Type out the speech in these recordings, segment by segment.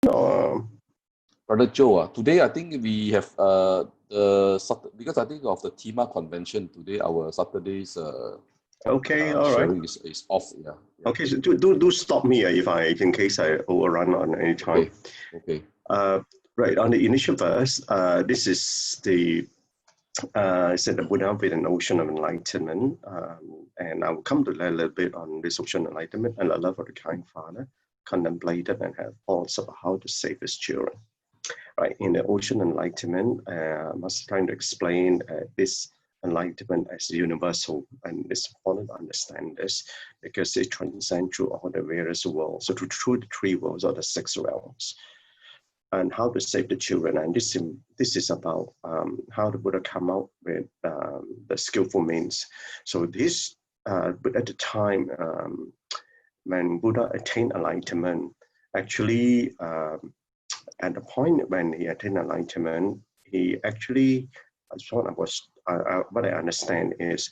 Brother Joe, today I think we have because I think of the Tima convention today, our Saturday's Okay, all right. sharing is off. Yeah. Okay, so do stop me in case I overrun on any time. Okay. Right, on the initial verse, this is the said the Buddha with an ocean of enlightenment, and I will come to that a little bit on this ocean of enlightenment and the love of the kind father, contemplated and have thoughts about how to save his children. Right, in the ocean enlightenment, I was trying to explain this enlightenment as universal, and it's important to understand this because it transcends through all the various worlds, so through the three worlds or the six realms, and how to save the children. And this is about how the Buddha come out with the skillful means. So this, but at the time when Buddha attained enlightenment, actually. At the point when he attained enlightenment, he actually, what I understand is,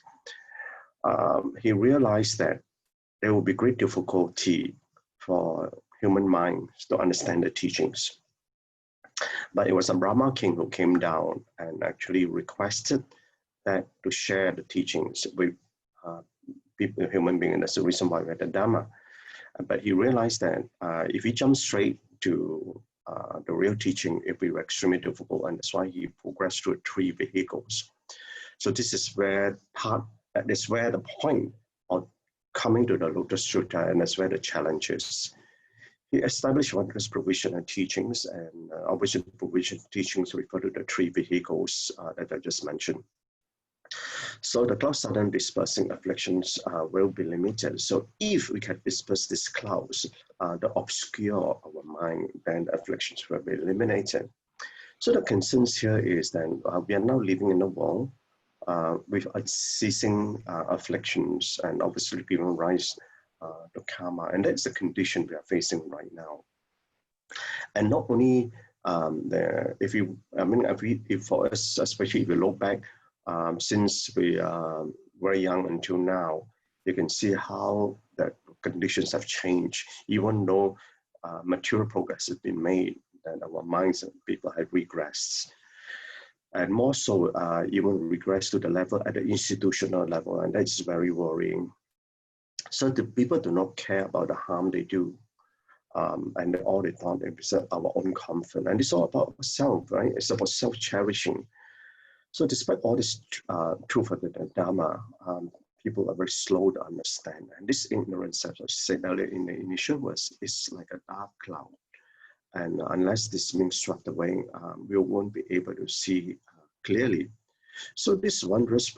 he realized that there will be great difficulty for human minds to understand the teachings. But it was a Brahma king who came down and actually requested that to share the teachings with people, human beings, and that's the reason why we had the Dhamma. But he realized that if he jumped straight to the real teaching, it will be extremely difficult, and that's why he progressed through three vehicles. So this is where the point of coming to the Lotus Sutra, and that's where the challenge is. He established wondrous provisional teachings, and obviously provisional teachings refer to the three vehicles that I just mentioned. So the cloud sudden dispersing afflictions will be limited. So if we can disperse these clouds, the obscure our mind, then the afflictions will be eliminated. So the concerns here is that we are now living in a world with unceasing afflictions, and obviously giving rise to karma, and that's the condition we are facing right now. And not only if for us, especially if we look back. Since we are very young until now, you can see how the conditions have changed. Even though material progress has been made, and our minds and people have regressed. And more so, even regress to the level at the institutional level, and that's very worrying. So the people do not care about the harm they do. And all they thought is our own comfort. And it's all about self, right? It's about self-cherishing. So despite all this truth of the Dharma, people are very slow to understand. And this ignorance, as I said earlier in the initial verse, is like a dark cloud. And unless this being swept away, we won't be able to see clearly. So this wondrous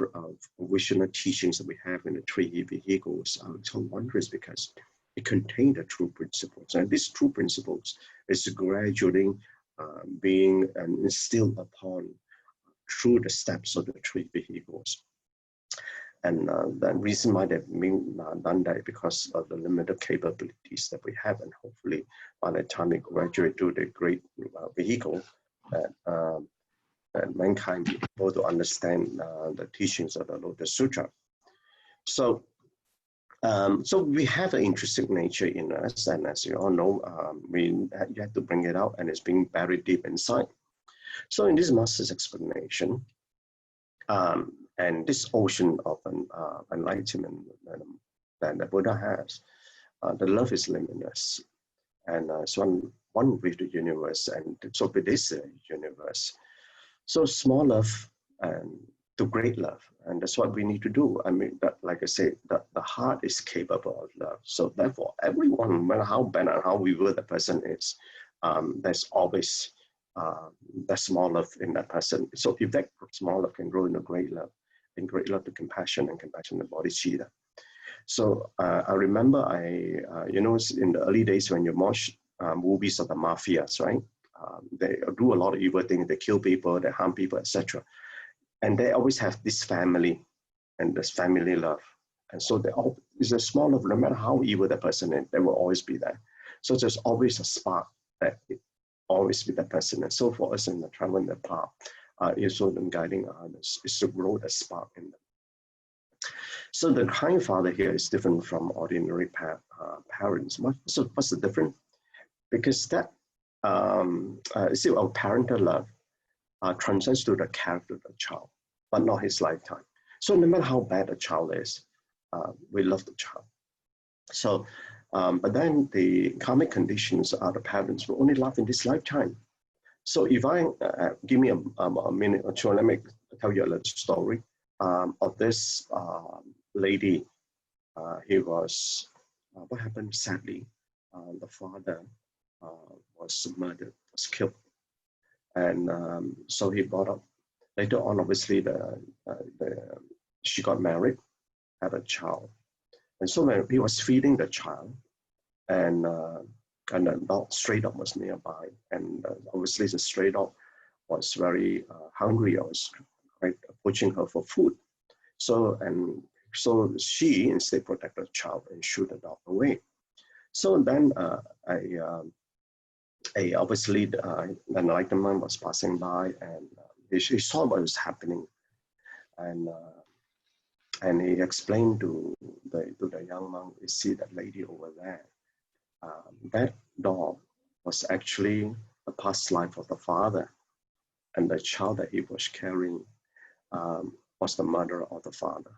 visional teachings that we have in the three vehicles are so wondrous because it contains the true principles. And these true principles is gradually being instilled upon through the steps of the three vehicles. And the reason why they've been done that because of the limited capabilities that we have, and hopefully by the time we graduate to the great vehicle, that mankind be able to understand the teachings of the Lotus Sutra. So, so we have an intrinsic nature in us, and as you all know, you have to bring it out, and it's being buried deep inside. So in this master's explanation, and this ocean of enlightenment that the Buddha has, the love is limitless, and it's one with the universe, and so with this universe. So small love and to great love, and that's what we need to do. I mean, like I say, the heart is capable of love. So therefore, everyone, no matter how bad and how evil the person is, there's always that small love in that person. So if that small love can grow into great love, and great love to compassion, and compassion to bodhicitta. So I remember in the early days when you watch movies of the mafias, right? They do a lot of evil things. They kill people, they harm people, etc. And they always have this family and this family love. And so it's a small love, no matter how evil the person is, they will always be there. So there's always a spark that always be that person. And so for us in the traveling the path, is also guiding others, is to grow the spark in them. So the kind father here is different from ordinary parents. What's the difference? Because that see, our parental love transcends to the character of the child, but not his lifetime. So no matter how bad the child is, we love the child. So, but then the karmic conditions are the parents will only love in this lifetime. So if I, give me a minute or two, let me tell you a little story of this lady. He was, what happened sadly, the father was murdered, was killed. And so he brought up, later on, obviously, she got married, had a child. And so when he was feeding the child, and the dog, stray dog was nearby. And obviously the stray dog was very hungry. I was right, approaching her for food. So she instead protected the child and shoot the dog away. So then obviously the enlightenment was passing by, and he saw what was happening, and he explained to the young monk, you see that lady over there, that dog was actually the past life of the father, and the child that he was carrying was the murderer of the father.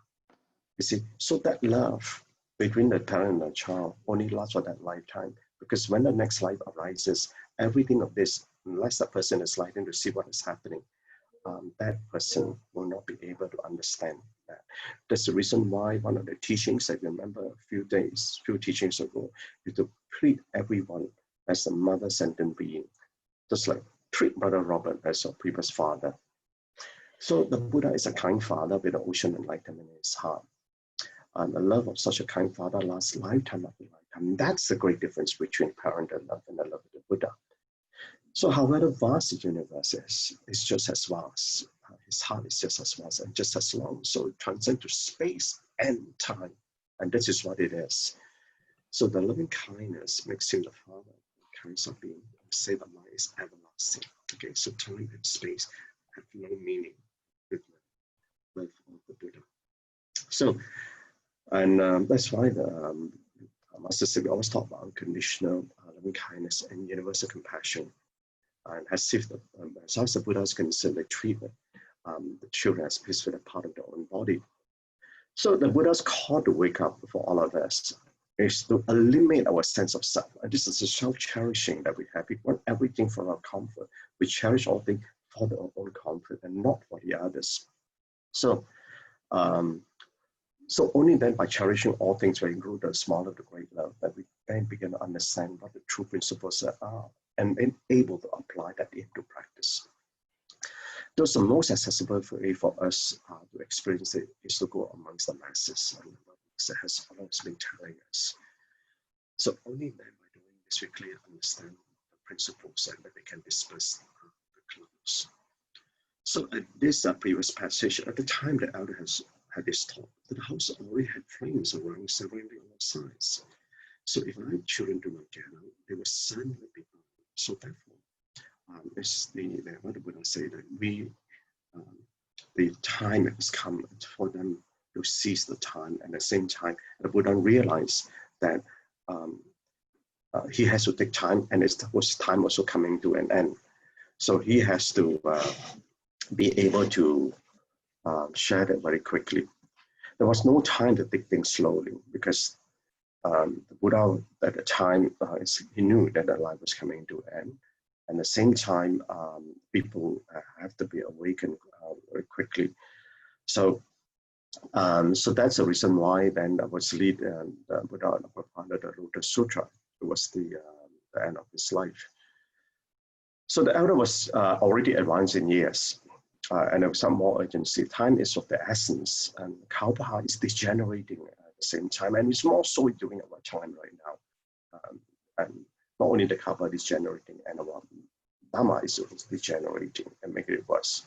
You see, so that love between the parent and the child only lasts for that lifetime, because when the next life arises, everything of this, unless the person is enlightened to see what is happening, that person will not be able to understand that. That's the reason why one of the teachings I remember a few teachings ago, is to treat everyone as a mother sentient being, just like treat Brother Robert as a previous father. So the Buddha is a kind father with an ocean enlightenment in his heart. And the love of such a kind father lasts lifetime after lifetime. That's the great difference between parental love and the love of the Buddha. So however vast the universe is, it's just as vast. His heart is just as vast and just as long. So it transcends to space and time. And this is what it is. So the loving kindness makes him the father of kinds of being. Say that light is everlasting. Okay, so time and space have no meaning with the love of the Buddha. So, and that's why the Master said we always talk about unconditional loving kindness and universal compassion. And as if as far as the Buddha is concerned, they treat the children as peaceful part of their own body. So the Buddha's call to wake up for all of us is to eliminate our sense of self. And this is the self-cherishing that we have. We want everything for our comfort. We cherish all things for our own comfort and not for the others. So, so only then by cherishing all things, we grow the small of the great love, that we then begin to understand what the true principles are, and then able to apply that into practice. Those are most accessible way for us to experience it is to go amongst the masses, and that has always been telling us. So only then by doing this we clearly understand the principles, and that we can disperse the clouds. So at this previous passage, at the time the elder had this talk, the house already had flames around surrounding all sides. So if our children do not get out, they will suddenly be burned. So therefore, it's what the Buddha say that the time has come for them to seize the time. And at the same time, the Buddha realized that he has to take time, and his time also coming to an end. So he has to be able to share that very quickly. There was no time to take things slowly, because the Buddha at the time, he knew that the life was coming to an end. And at the same time, people have to be awakened very quickly. So, so that's the reason why then I was lead the Buddha under the Lotus Sutra. It was the end of his life. So the elder was already advanced in years, and there was some more urgency. Time is of the essence, and Kalpa is degenerating at the same time, and it's more so during our time right now. And not only the Kalpa is degenerating, and our Dhamma is degenerating and making it worse.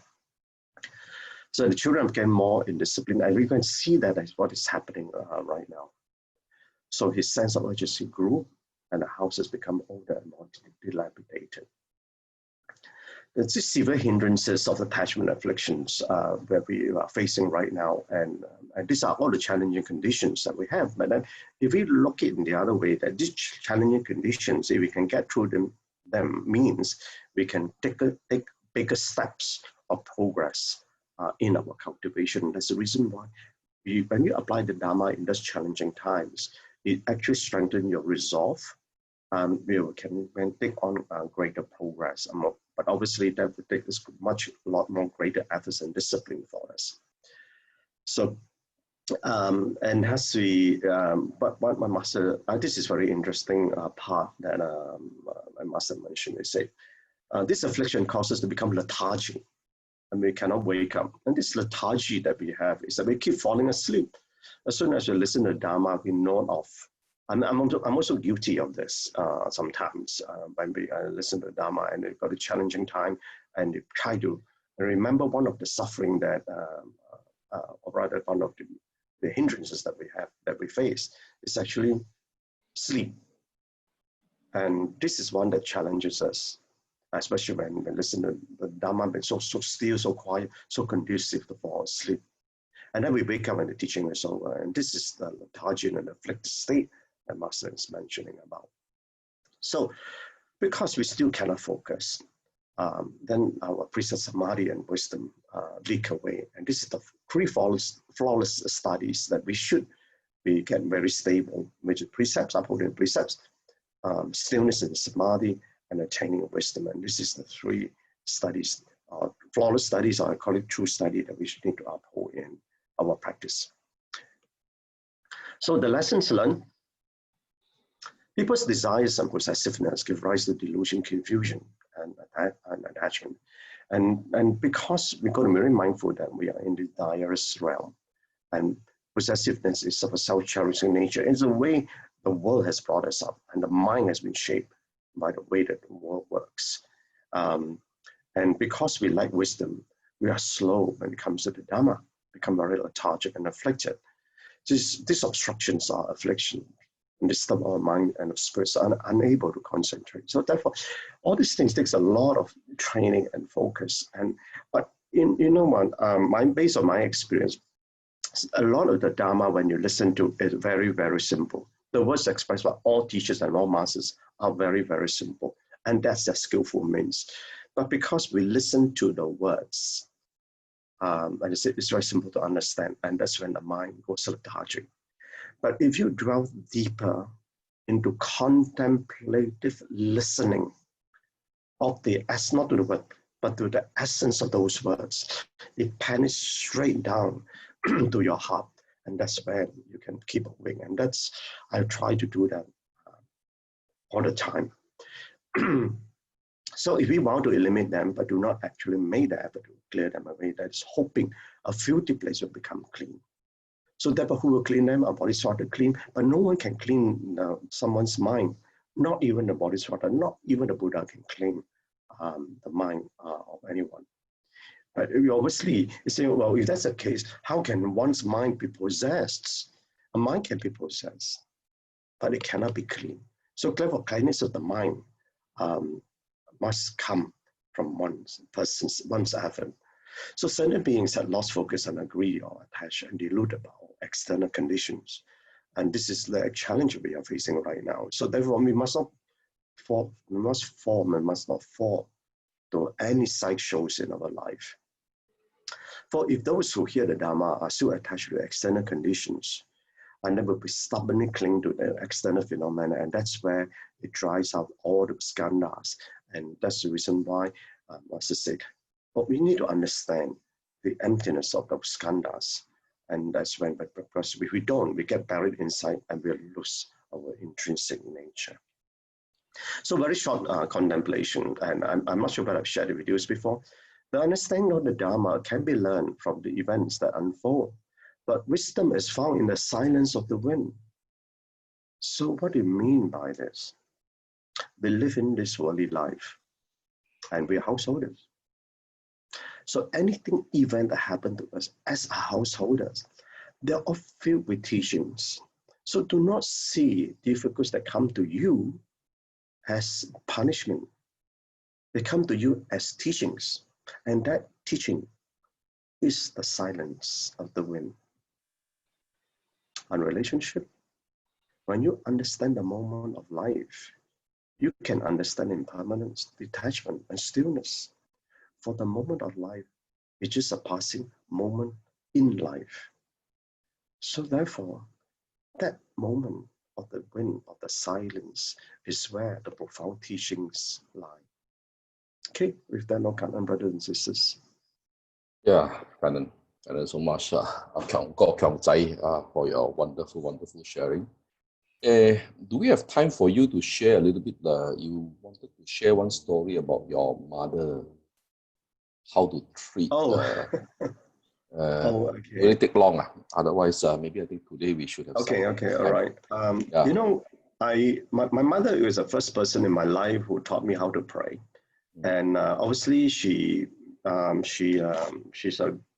So the children became more indisciplined, and we can see that as what is happening right now. So his sense of urgency grew, and the house has become older and more dilapidated. There's these severe hindrances of attachment afflictions that we are facing right now, and these are all the challenging conditions that we have. But then if we look at it in the other way, that these challenging conditions, if we can get through them them means we can take bigger steps of progress in our cultivation. That's the reason why when you apply the Dharma in those challenging times, it actually strengthens your resolve. You can take on greater progress. But obviously that would take us a lot more greater efforts and discipline for us. So, and as we, but what my master, this is very interesting part that my master mentioned. They say, this affliction causes us to become lethargic, and we cannot wake up. And this lethargy that we have is that we keep falling asleep. As soon as we listen to Dharma, we nod off. I'm also guilty of this sometimes when we listen to Dharma and we've got a challenging time and we try to remember one of the suffering that, or rather one of the hindrances that we have, that we face, is actually sleep. And this is one that challenges us, especially when we listen to the Dharma, it's so still, so quiet, so conducive to fall asleep. And then we wake up and the teaching is over. And this is the lethargy and afflicted state that Master is mentioning about. So, because we still cannot focus, then our precept samadhi and wisdom leak away. And this is the three flawless studies that we should get very stable, which is precepts, upholding precepts, stillness and samadhi, and attaining of wisdom. And this is the three studies, flawless studies, or I call it true study, that we should need to uphold in our practice. So the lessons learned: people's desires and possessiveness give rise to delusion, confusion, and attachment. And because we've got to be very mindful that we are in the direst realm, and possessiveness is of a self-cherishing nature. It's the way the world has brought us up, and the mind has been shaped by the way that the world works. And because we lack wisdom, we are slow when it comes to the Dhamma, become very lethargic and afflicted. These obstructions are affliction, and disturb our mind and of spirits are unable to concentrate. So therefore, all these things takes a lot of training and focus. But you know what, based on my experience, a lot of the Dharma, when you listen to it, is very, very simple. The words expressed by all teachers and all masters are very, very simple. And that's their skillful means. But because we listen to the words, like I said, it's very simple to understand. And that's when the mind goes lethargic. But if you delve deeper into contemplative listening of not to the word, but to the essence of those words, it penetrates straight down to your heart. And that's where you can keep awake. And I try to do that all the time. So if we want to eliminate them, but do not actually make the effort to clear them away, that's hoping a filthy place will become clean. So therefore, who will clean them? A bodhisattva clean, but no one can clean someone's mind. Not even the bodhisattva, not even the Buddha can clean the mind of anyone. But obviously, you say, well, if that's the case, how can one's mind be possessed? A mind can be possessed, but it cannot be clean. So therefore, cleanness of the mind must come from one's effort. So certain beings have lost focus and agree or attach and delude about external conditions. And this is the challenge we are facing right now. So therefore, we must not fall to any side shows in our life. For if those who hear the Dharma are still attached to external conditions, and they will be stubbornly cling to the external phenomena, and that's where it dries out all the skandhas. And that's the reason why, Master said, but we need to understand the emptiness of those skandhas. And that's when, because if we don't, we get buried inside and we'll lose our intrinsic nature. So very short contemplation, and I'm not sure whether I've shared the videos before. The understanding of the Dharma can be learned from the events that unfold, but wisdom is found in the silence of the wind. So what do you mean by this? We live in this worldly life, and we're householders. So anything, event that happened to us as householders, they're all filled with teachings. So do not see difficulties that come to you as punishment. They come to you as teachings. And that teaching is the silence of the wind. On relationship, when you understand the moment of life, you can understand impermanence, detachment, and stillness. For the moment of life, it's just a passing moment in life. So therefore, that moment of the wind, of the silence, is where the profound teachings lie. Okay, with that, no Gan En, brothers and sisters. Yeah, Gan En so much, Kiong Zai, for your wonderful, wonderful sharing. Do we have time for you to share a little bit? You wanted to share one story about your mother, how to treat. Oh, It really take long. Otherwise, maybe I think today we should have some okay, all time. right. Yeah. You know, my mother was the first person in my life who taught me how to pray, and obviously she's a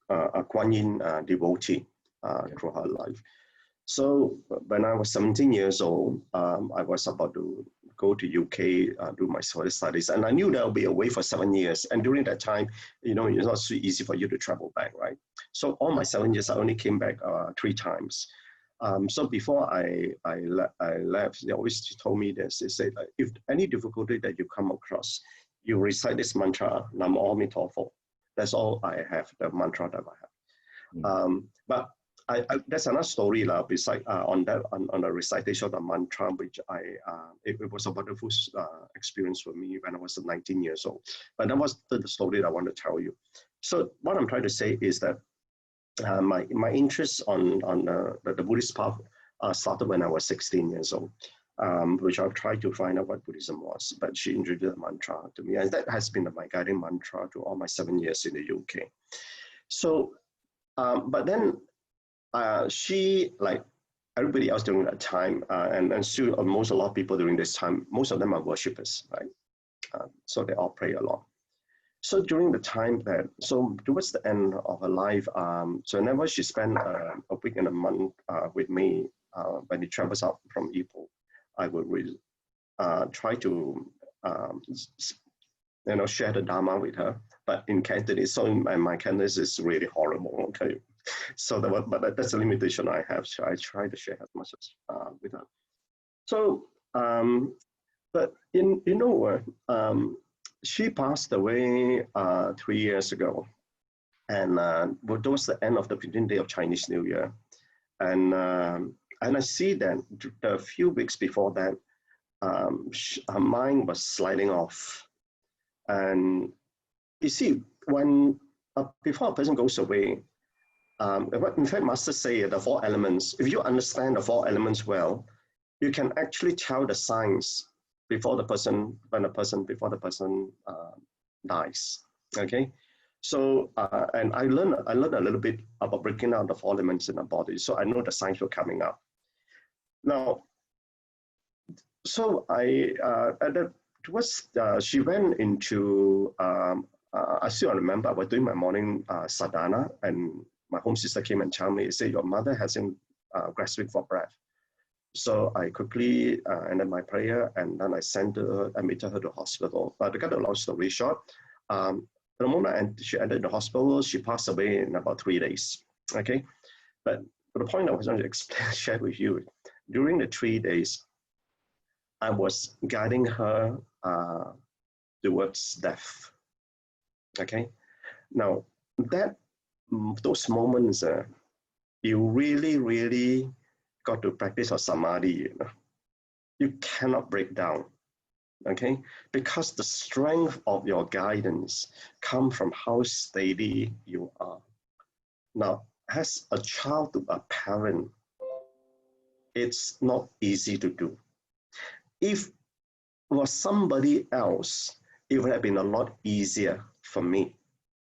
Guan Yin devotee through her life. So when I was 17 years old, I was about to go to UK, do my further studies, and I knew that I'll be away for 7 years. And during that time, you know, it's not so easy for you to travel back, right? So all my 7 years, I only came back 3 times. So before I left, they always told me this. They said, if any difficulty that you come across, you recite this mantra, Nam Myo Mito Pho. That's all I have, the mantra that I have. But that's another story beside on the recitation of the mantra, which it was a wonderful experience for me when I was 19 years old. But that was the story that I want to tell you. So what I'm trying to say is that my interest on the Buddhist path started when I was 16 years old, which I've tried to find out what Buddhism was. But she introduced the mantra to me, and that has been my guiding mantra to all my 7 years in the UK. So, but then she, like everybody else during that time, and still a lot of people during this time, most of them are worshippers, right? So they all pray a lot. So during the time so towards the end of her life, so whenever she spent a week and a month with me, when he travels out from Ipoh, I would try to, share the Dharma with her, but in Cantonese. So my Cantonese is really horrible. Okay, so but that's a limitation I have. So I try to share as much as with her. So, but she passed away 3 years ago, and towards the end of the 15th day of Chinese New Year, and I see that a few weeks before that, her mind was sliding off, and you see when before a person goes away, in fact, Master say the 4 elements. If you understand the 4 elements well, you can actually tell the signs before the person dies. Okay, so and I learned a little bit about breaking down the 4 elements in the body, so I know the signs were coming up. Now, so she went into. I still remember I was doing my morning sadhana, and my home sister came and told me, "Say your mother hasn't grasping for breath." So I quickly ended my prayer, and then I admitted her to hospital. To cut a long story short, the moment she entered the hospital, she passed away in about 3 days. Okay, but the point I was going to share with you, during the 3 days, I was guiding her towards death. Okay, now those moments, you really got to practice a samadhi. You cannot break down, okay? Because the strength of your guidance comes from how steady you are. Now, as a child to a parent, it's not easy to do. If it was somebody else, it would have been a lot easier for me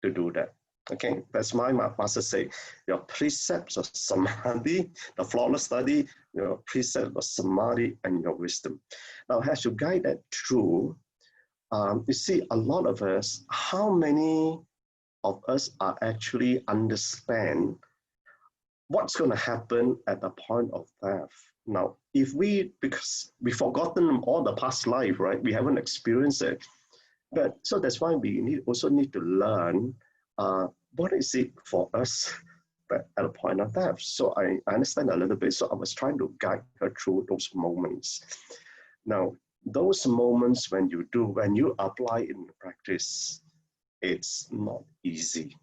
to do that. Okay, that's why my master say, your precepts of samadhi, the flawless study, your precepts of samadhi and your wisdom. Now, as you guide that through, you see a lot of us, how many of us are actually understand what's going to happen at the point of death? Now, because we've forgotten all the past life, right? We haven't experienced it. But so that's why we also need to learn what is it for us at a point of death. So I understand a little bit. So I was trying to guide her through those moments. Now, those moments when you apply in practice, it's not easy.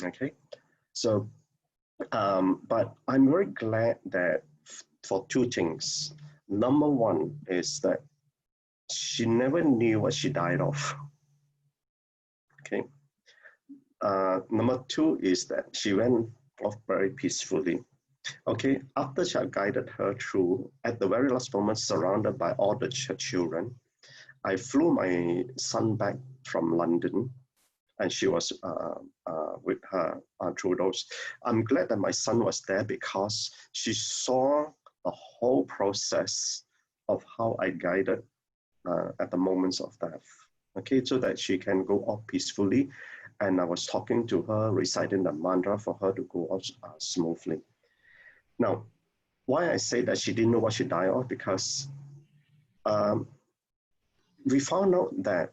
Okay, so but I'm very glad that for two things. Number one is that she never knew what she died of. Okay. Number two is that she went off very peacefully. Okay, after she had guided her through, at the very last moment, surrounded by all the children, I flew my son back from London, and she was with her through those. I'm glad that my son was there because she saw the whole process of how I guided at the moments of death. Okay, so that she can go off peacefully. And I was talking to her, reciting the mantra for her to go off smoothly. Now, why I say that she didn't know what she died of, because we found out that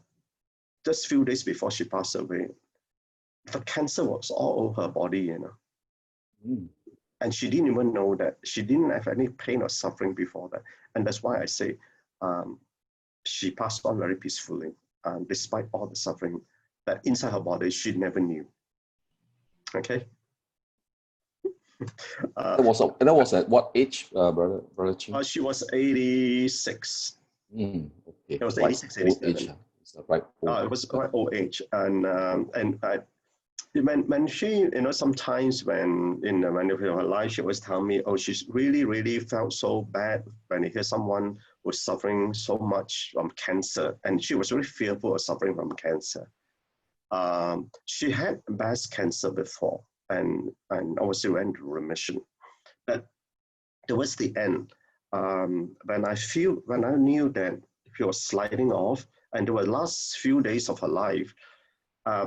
just a few days before she passed away, the cancer was all over her body, you know. Mm. And she didn't even know that. She didn't have any pain or suffering before that. And that's why I say she passed on very peacefully, despite all the suffering that inside her body she never knew. Okay. That was at what age, Brother Cheng? She was 86. Okay. It was Like 86, old 87. age. It's the right old It was quite old age, and when she, you know, sometimes when in her life, she always tell me, oh, she's really felt so bad when you hear someone was suffering so much from cancer, and she was really fearful of suffering from cancer. She had breast cancer before, and obviously went into remission. But towards the end, when I knew that she was sliding off, and the last few days of her life,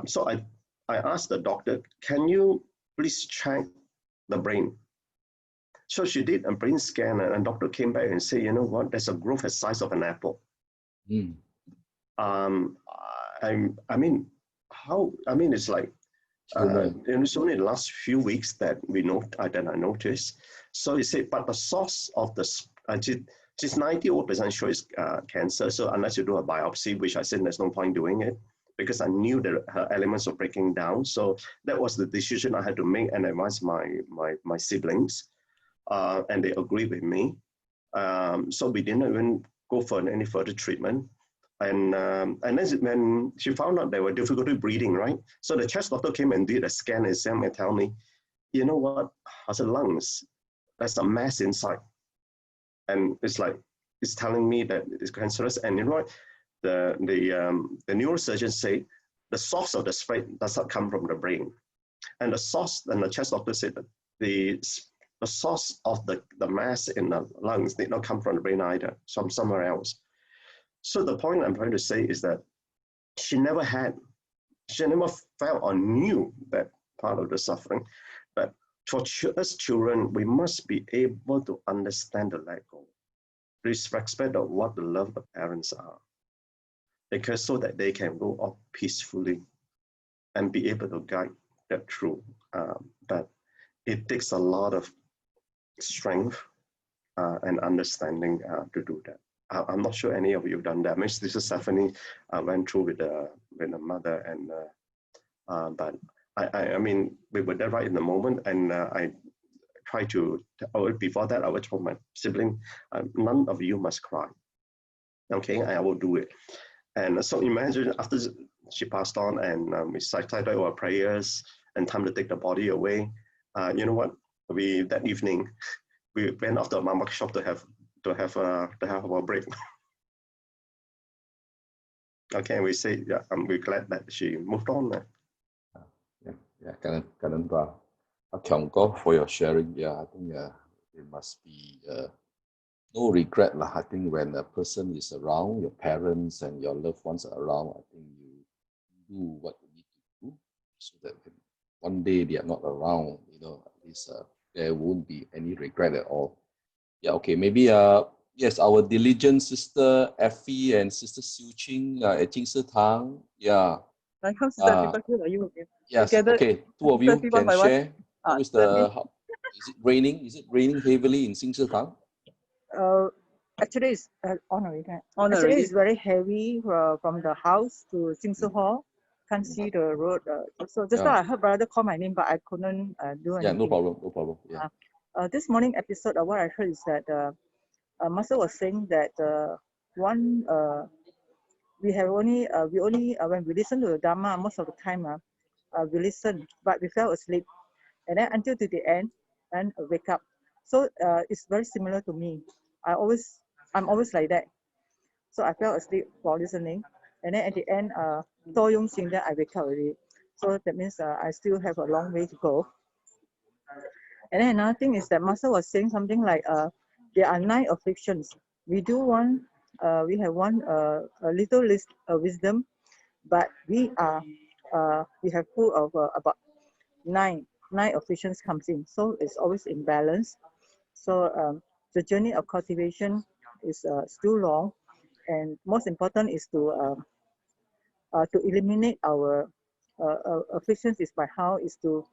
so I asked the doctor, can you please check the brain? So she did a brain scan, and the doctor came back and said, you know what, there's a growth the size of an apple. Mm. I mean, it's like, it's only the last few weeks that I noticed. So he said, but the source of the, she's 90% sure it's cancer. So unless you do a biopsy, which I said there's no point doing it, because I knew that her elements were breaking down. So that was the decision I had to make, and advise my siblings, and they agreed with me. So we didn't even go for any further treatment. And then when she found out there were difficulty breathing, right? So the chest doctor came and did a scan exam and tell me, you know what, I said, lungs, there's a mass inside. And it's like, it's telling me that it's cancerous. And you know what, the neurosurgeon say the source of the spread does not come from the brain. And the chest doctor said that the source of the mass in the lungs did not come from the brain either, from somewhere else. So the point I'm trying to say is that she never felt or knew that part of the suffering. But for us children, we must be able to understand the let go, respect of what the love of the parents are, because so that they can go off peacefully and be able to guide that through. But it takes a lot of strength and understanding to do that. I'm not sure any of you have done that. Maybe this is Stephanie went through with the mother, and but I mean, we were there right in the moment, and I tried to, before that I would tell my sibling, none of you must cry. Okay, I will do it. And so imagine after she passed on, and we recited our prayers, and time to take the body away. You know what? That evening we went off to a mama shop to have our break. Okay, we say, yeah, we're glad that she moved on. Cảm ơn bà Chồng có for your sharing. Yeah, I think there must be no regret lah. I think when a person is around, your parents and your loved ones are around, I think you do what you need to do so that when one day they are not around, you know, at least there won't be any regret at all. Yeah, okay, maybe yes, our diligent sister Effie and sister Siu Ching at Jing Si Tang. Yeah. Yes, together, okay, two of you can share. Is it raining? Is it raining heavily in Jing Si Tang? Actually, it's on already. On Actually, already. it's very heavy from the house to Tzu Hall. Can't see the road. So just now I heard brother call my name, but I couldn't do anything. Yeah, no problem, no problem. Yeah. This morning episode, what I heard is that Master was saying that we only when we listen to the Dharma, most of the time we listen, but we fell asleep, and then until to the end, and wake up. So it's very similar to me. I'm always like that. So I fell asleep while listening, and then at the end, To Yung Sing, then I wake up already. So that means I still have a long way to go. And then another thing is that Master was saying something like, there are 9 afflictions. We have one a little wisdom, but we have full of about nine afflictions comes in. So it's always in balance. So the journey of cultivation is still long, and most important is to eliminate our afflictions is by how is to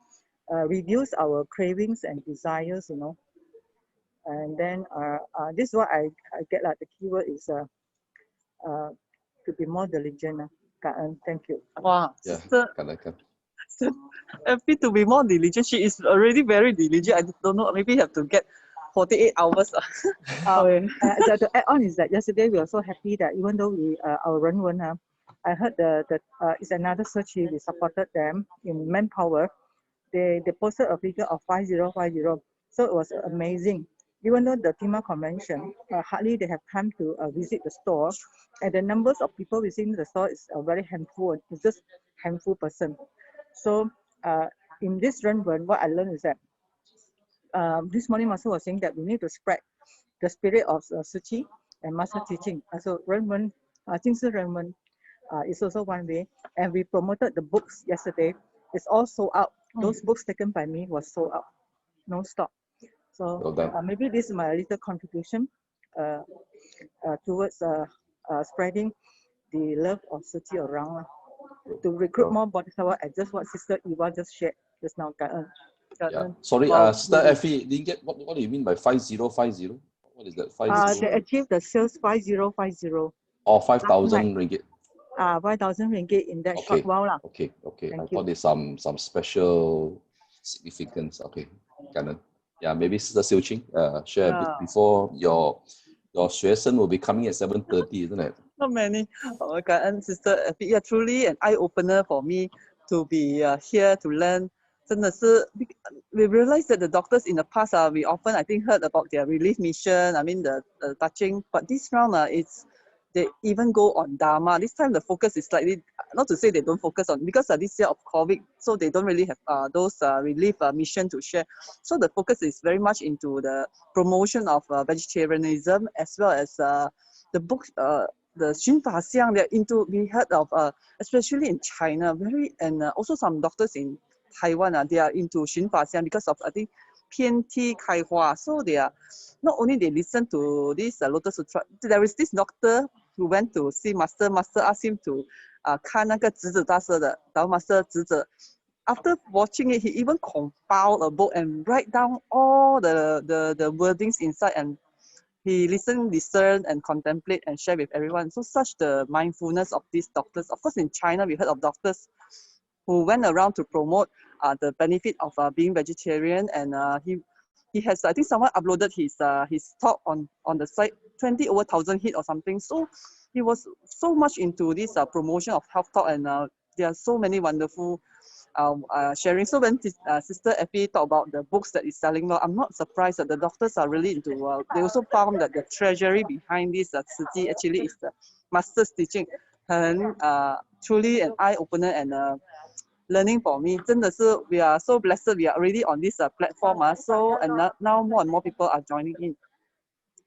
reduce our cravings and desires, and then this is what I get like the keyword is to be more diligent. Thank you. Wow, Yeah, sister, happy to be more diligent. She is already very diligent. I don't know, maybe have to get 48 hours. So to add on is that yesterday we were so happy that even though we our Renwen, I heard it's another Tzu Chi, we supported them in manpower. They posted a figure of 5050. So it was amazing. Even though the TIMA convention, hardly they have time to visit the store, and the numbers of people visiting the store is very handful. It's just handful person. So in this Renwen, what I learned is that this morning Master was saying that we need to spread the spirit of Tzu Chi and Master teaching. So Renwen, Jingshi Renwen is also one way. And we promoted the books yesterday. It's all sold out. Those books taken by me was sold out, no stop. So maybe this is my little contribution towards spreading the love of Tzu Chi around to recruit more bodhisattva, as just what Sister Eva just shared just now. Yeah. Sorry, Sister Effie, didn't get what do you mean by 5050? What is that? 50? They achieved the sales 5050. Or 5,000 ringgit. 5,000 ringgit in that short while. Okay. I thought there's some special significance. Okay, Gan En. Yeah, maybe Sister Siu Ching share a bit before your 学生 will be coming at 7:30, isn't it? Not many. Gan En, Sister Effie, yeah, truly an eye-opener for me to be here to learn. We realized that the doctors in the past, we often, I think, heard about their relief mission, I mean, the touching, but this round, they even go on Dharma. This time the focus is slightly, not to say they don't focus on, because this year of COVID, so they don't really have those relief mission to share. So the focus is very much into the promotion of vegetarianism, as well as the books, the Xun Fa Xiang, they're into, we heard of, especially in China, and also some doctors in Taiwan, they are into Xun Fa Xiang because of, I think, Pian Ti Kai Hua. So they are, not only they listen to this Lotus Sutra, there is this doctor who went to see Master. Master asked him to 看那个直子大师的 Dao Master 直子. After watching it, he even compiled a book and write down all the wordings inside, and he discern and contemplate and share with everyone. So such the mindfulness of these doctors. Of course, in China, we heard of doctors who went around to promote the benefit of being vegetarian, and he has, I think someone uploaded his talk on the site, 20,000 hit or something. So he was so much into this promotion of health talk, and there are so many wonderful sharing. So when Sister Effie talked about the books that is selling well, I'm not surprised that the doctors are really into, they also found that the treasury behind this Tzu Chi actually is the Master's teaching. Truly an eye-opener and learning for me. We are so blessed we are already on this platform. Now more and more people are joining in.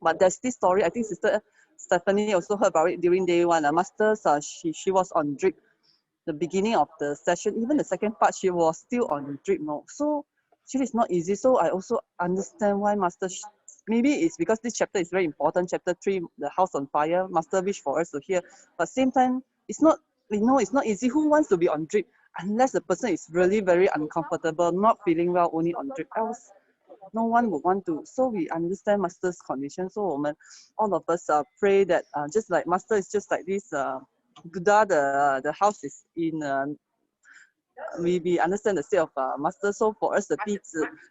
But there's this story, I think Sister Stephanie also heard about it during day one. Master's, she was on drip. The beginning of the session, even the second part, she was still on drip mode. So actually it's not easy. So I also understand why Master, maybe it's because this chapter is very important. Chapter 3, the house on fire, Master wish for us to hear. But same time, it's not, we know it's not easy. Who wants to be on drip? Unless the person is really very uncomfortable, not feeling well, only on drip. Else, no one would want to. So we understand Master's condition. So all of us pray that just like Master is just like this Buddha, the house is in. We understand the state of Master. So for us,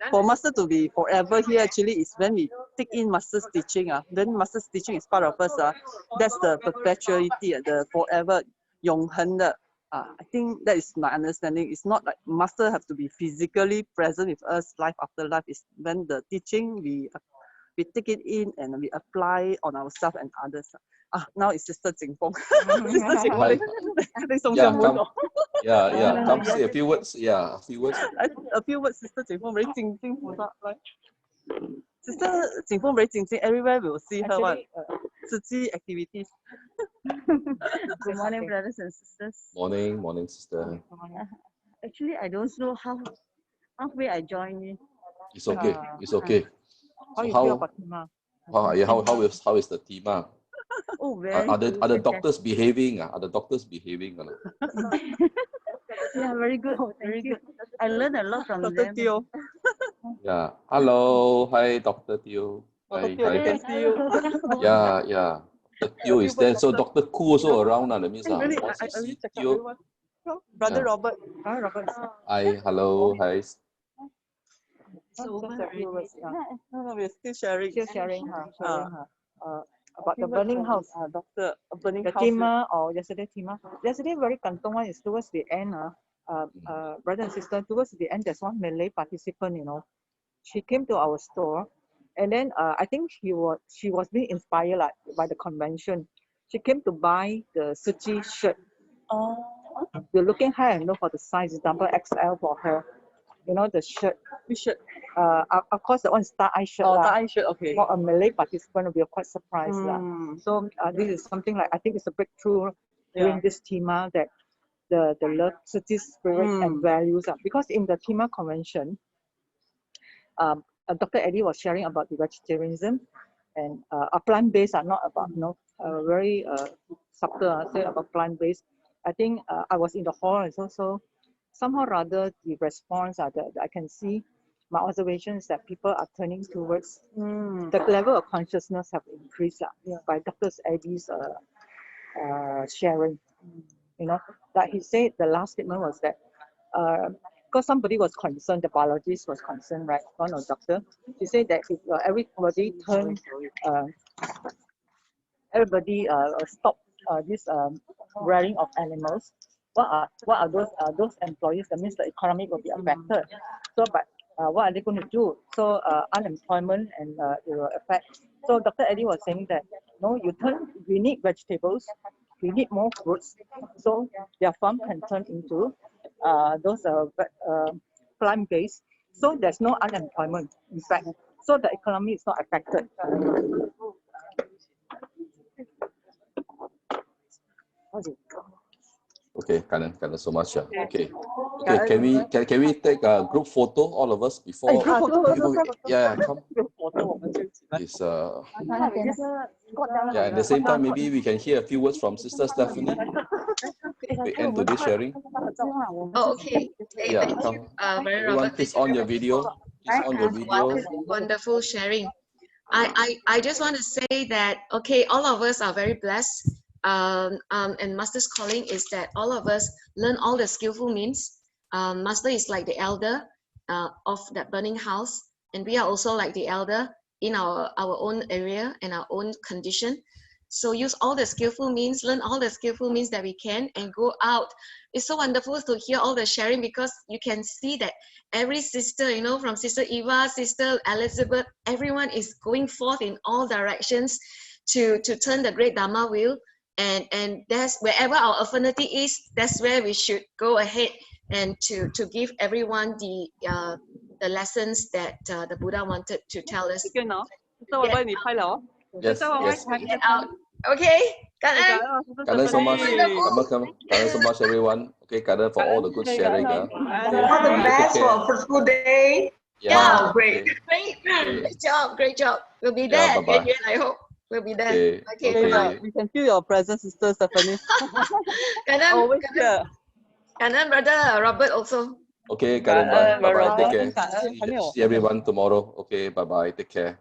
for Master to be forever here actually is when we take in Master's teaching. Then Master's teaching is part of us. That's the perpetuity, the forever, 永恒的. I think that is my understanding. It's not like Master have to be physically present with us life after life. Is when the teaching we take it in and we apply on ourselves and others. Now it's Sister Jing Feng. Sister Jing Feng, come say a few words. Yeah, a few words. A few words, Sister Jing Feng, very Jing Jing right? Sister Jing Feng very Jing Jing. Everywhere we will see her one. Tzu Chi activities. Good morning, brothers and sisters. Morning, sister. Actually, I don't know halfway I joined in. It's okay. It's okay. How So you feel about Tima? how is the team? Oh, very Are good. the doctors behaving? Are the doctors behaving? Yeah, very good. Very good. I learned a lot from Dr. them. Teo. Yeah. Hello. Hi, Dr. Teo. Dr. Teo, we can see you. Yeah. Dr. Teo is there. So Dr. Koo also around. That means Really, once I you see check out Teo. everyone. Brother Robert. Hi, Robert. Hi, hello, hi. So We're still sharing. Still sharing about the Few words burning from, house. Doctor, burning The house. Tima or yesterday Tima. Yesterday very kantong one is towards the end. Brother and sister, towards the end there's one Malay participant, She came to our store and then I think she was being inspired by the convention. She came to buy the Tzu Chi shirt. We're looking high and low for the size, double XL for her. The shirt. Which shirt? Of course, the one is star-eye shirt. Star-eye shirt, okay. For a Malay participant, we are quite surprised. So this is something like, I think it's a breakthrough during this Tima that the love, Tzu Chi spirit and values. Because in the Tima convention, Dr. Eddie was sharing about the vegetarianism and a plant-based are not about, very subtle, say about plant-based. I think I was in the hall and so somehow rather the response that I can see, my observations that people are turning towards the level of consciousness have increased by Dr. Eddie's sharing. That he said the last statement was that because somebody was concerned, the biologist was concerned, right? One of doctor. She said that if everybody stop this rearing of animals, what are those employees? That means the economy will be affected. So, but what are they going to do? So unemployment and it will affect. So Dr. Eddie was saying that we need vegetables, we need more fruits. So their farm can turn into those plant-based. So there's no unemployment, in fact. So the economy is not affected. Okay, Gan En so much. Okay, can we take a group photo, all of us, before? Yeah, come. It's yeah, at the same time, maybe we can hear a few words from Sister Stephanie. We end today's sharing. Oh, okay. Yeah, Thank come. you, Brother Everyone, Robert. please on your video. Please on your video. Wonderful sharing. I just want to say that, okay, all of us are very blessed. And Master's calling is that all of us learn all the skillful means. Master is like the elder of that burning house, and we are also like the elder in our own area and our own condition. So use all the skillful means, learn all the skillful means that we can, and go out. It's so wonderful to hear all the sharing, because you can see that every sister, from Sister Eva, Sister Elizabeth, everyone is going forth in all directions to turn the great Dharma wheel. And that's wherever our affinity is, that's where we should go ahead and to give everyone the lessons that the Buddha wanted to tell us. Yes. Get out. Okay, Gan En. Gan En so much. Gan En so much, everyone. Okay, Gan En for all the good sharing. All the best for a fruitful day. Yeah, wow, great. Great job, great job. We'll be there again, I hope. We'll be there. Okay. We can feel your presence, Sister Stephanie. Gan En, Brother Robert also. Okay, Gan En, bye. Bye bye. Take care. 感恩，还没有。 See everyone tomorrow. Okay, bye bye. Take care.